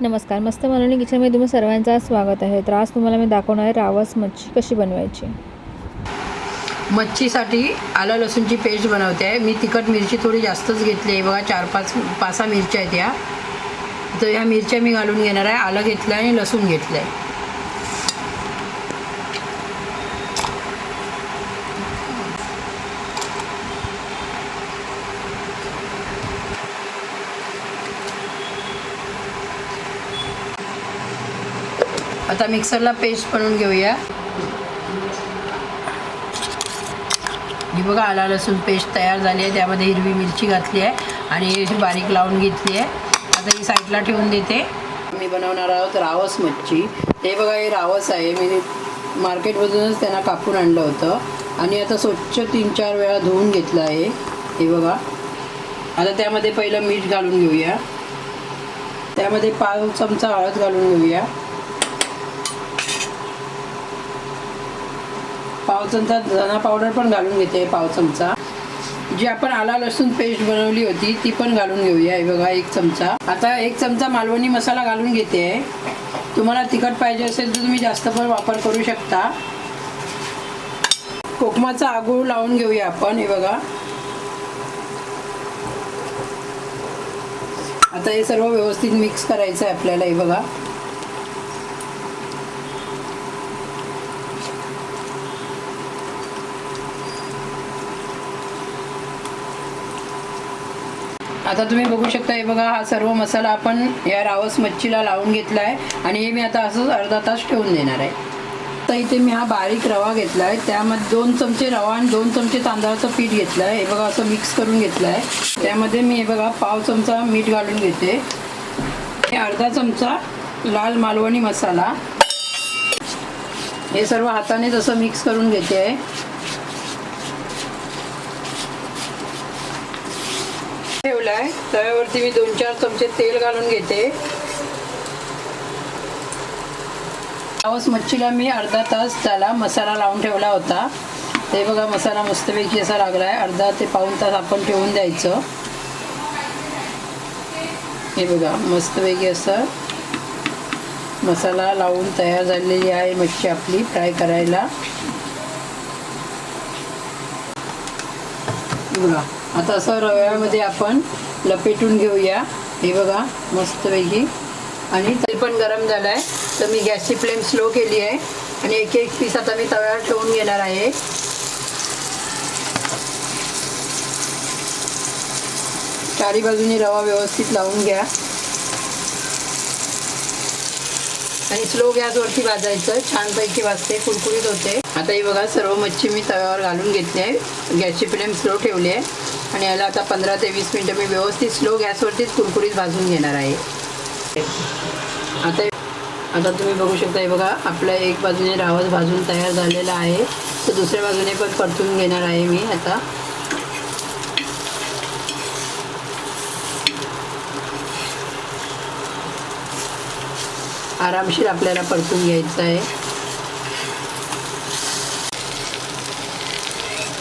नमस्कार, मस्त मनोनी किचनमध्ये तुम्ही सर्वांचं स्वागत आहे। तर आज तुम्हाला मी दाखवणार आहे रावस मच्छी कशी बनवायची। मच्छीसाठी आलं लसूणची पेस्ट बनवते आहे। मी तिखट मिरची थोडी जास्तच घेतली आहे बघा, 4-5 मिरच्या आहेत या। तर ह्या मिरच्या मी घालून घेणार आहे। आलं घेतलं आहे आणि लसूण घेतलं आहे। आता मिक्सरला पेस्ट बनवून घेऊया। ही बघा आला लसूण पेस्ट तयार झाली आहे। त्यामध्ये हिरवी मिरची घातली आहे आणि ही बारीक लावून घेतली आहे। आता ही साईडला ठेवून देते। मी बनवणार आहोत रावस मच्छी। हे बघा, हे रावस आहे। मी मार्केटमधूनच त्यांना कापून आणलं होतं आणि आता स्वच्छ 3-4 वेळा धुवून घेतलं आहे। हे बघा, आता त्यामध्ये पहिलं मीठ घालून घेऊया। त्यामध्ये 5 चमचा हळद घालून घेऊया। 1 चमचा धना पावडर पण घालून घेते। 1 चमचा जी आपण आला लसूण पेस्ट बनवली होती ती पण घालून घेऊया। हे बघा 1 चमचा। आता 1 चमचा मालवणी मसाला घालून घेते। तुम्हाला तिखट पाहिजे असेल तर तुम्ही जास्त पण वापर करू शकता। कोकमाचा आगूळ लावून घेऊया आपण। हे बघा, आता हे सर्व व्यवस्थित मिक्स करायचं आहे आपल्याला। हे बघा, आता तुम्ही बघू शकता। हे बघा, हा सर्व मसाला आपण या रावस मच्छीला लावून घेतला आहे आणि हे मी आता असंच अर्धा तास ठेवून देणार आहे। तर इथे मी हा बारीक रवा घेतला आहे। त्यामध्ये 2 चमचे रवा आणि 2 चमचे तांदळाचं पीठ घेतलं आहे। हे बघा, असं मिक्स करून घेतलं आहे। त्यामध्ये मी हे बघा 1/2 चमचा मीठ घालून घेते। हे अर्धा चमचा लाल मालवणी मसाला। हे सर्व हाताने जसं मिक्स करून घेते आहे। ठेवला आहे तव्यावरती मी 2-4 चमचे तेल घालून घेते। रावस मच्छीला मी अर्धा तास त्याला मसाला लावून ठेवला होता। ते बघा, मसाला मस्तपैकी असा लागला आहे। अर्धा ते पाऊण तास आपण ठेवून द्यायचं। हे बघा, मस्तपैकी असं मसाला लावून तयार झालेली आहे मच्छी आपली फ्राय करायला। बघा, आता असं रव्यामध्ये आपण लपेटून घेऊया। हे बघा, मस्तपैकी। आणि तेल पण गरम झालं आहे तर मी गॅसची फ्लेम स्लो केली आहे आणि एक पीस आता मी तव्यावर ठेवून घेणार आहे। चारी बाजूनी रवा व्यवस्थित लावून घ्या आणि स्लो गॅसवरती भाजायचं। छानपैकी भाजते, कुरकुरीत होते। आता हे बघा, सर्व मच्छी मी तव्यावर घालून घेतली आहे। गॅसची फ्लेम स्लो ठेवली आहे आणि याला आता 15 ते 20 मिनिटं मी व्यवस्थित स्लो गॅसवरतीच कुरकुरीत भाजून घेणार आहे। आता तुम्ही बघू शकता। हे बघा, आपल्या एक बाजूने रावस भाजून तयार झालेला आहे तर दुसऱ्या बाजूने पण परतून घेणार आहे मी आता। आरामशीर आपल्याला परतून घ्यायचं आहे।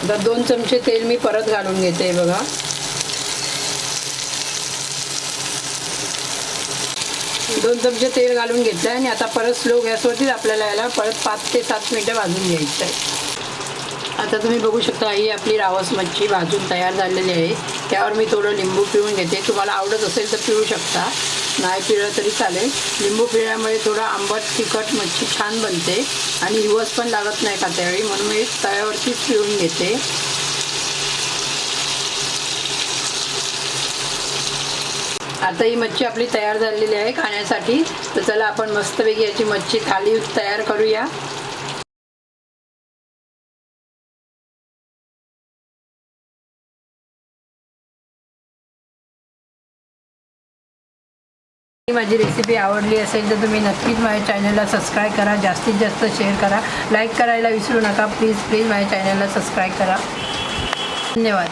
आता 2 चमचे तेल मी परत घालून घेते। बघा, दोन चमचे तेल घालून घेतलं आणि आता परत स्लो गॅसवरती आपल्याला याला परत 5 ते 7 मिनिटं भाजून घ्यायचं आहे। आता तुम्ही बघू शकता, ही आपली रावस मच्छी भाजून तयार झालेली आहे। त्यावर मी थोडं लिंबू पिळून घेते। तुम्हाला आवडत असेल तर पिळू शकता, नाही पिळलं तरी चालेल। लिंबू पिळल्यामुळे थोडं आंबट तिखट मच्छी छान बनते आणि हिवस पण लागत नाही खात्यावेळी, म्हणून मी तव्यावरतीच पिळून घेते। आता ही मच्छी आपली तयार झालेली आहे खाण्यासाठी। तर चला आपण मस्तपैकी याची मच्छी थाली तयार करूया। माझी रेसिपी आवडली असेल तर तुम्ही नक्कीच माझ्या चॅनलला सबस्क्राईब करा, जास्तीत जास्त शेअर करा, लाईक करायला विसरू नका। प्लीज माझ्या चॅनलला सबस्क्राईब करा। धन्यवाद।